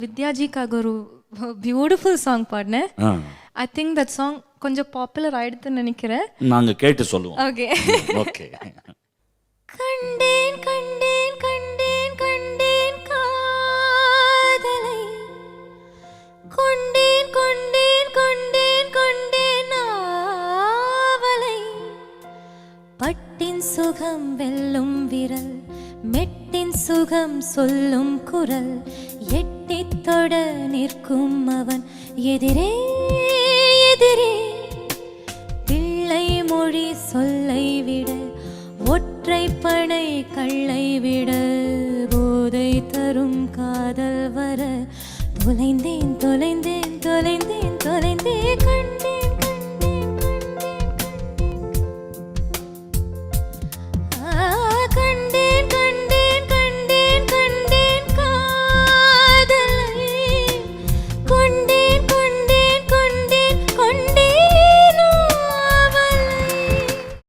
வித்யாஜிக்காக ஒரு beautiful song பாடினேன். I think that song கொஞ்சம் பாப்புலர் ஆயிடுதுன்னு நினைக்கிறேன். நாங்க கேட்டு சொல்லுவோம். Okay okay. கண்டேன் கண்டேன் கண்டேன் கண்டேன் காதலை, கொண்டேன் கொண்டேன் கொண்டேன் கொண்டேன் ஆவலை, பட்டின் சுகம் வெல்லும் விரல், மெட்டின் சுகம் சொல்லும் குரல், எட்டித் தொட நிற்கும் அவன் எதிரே எதிரே, பிள்ளை மொழி சொல்லை விட ஒற்றை பனை கள்ளை விட, போதை தரும் காதல் வர தொலைந்தேன் தொலைந்தேன் தொலைந்தேன் தொலைந்தே கண்டேன்.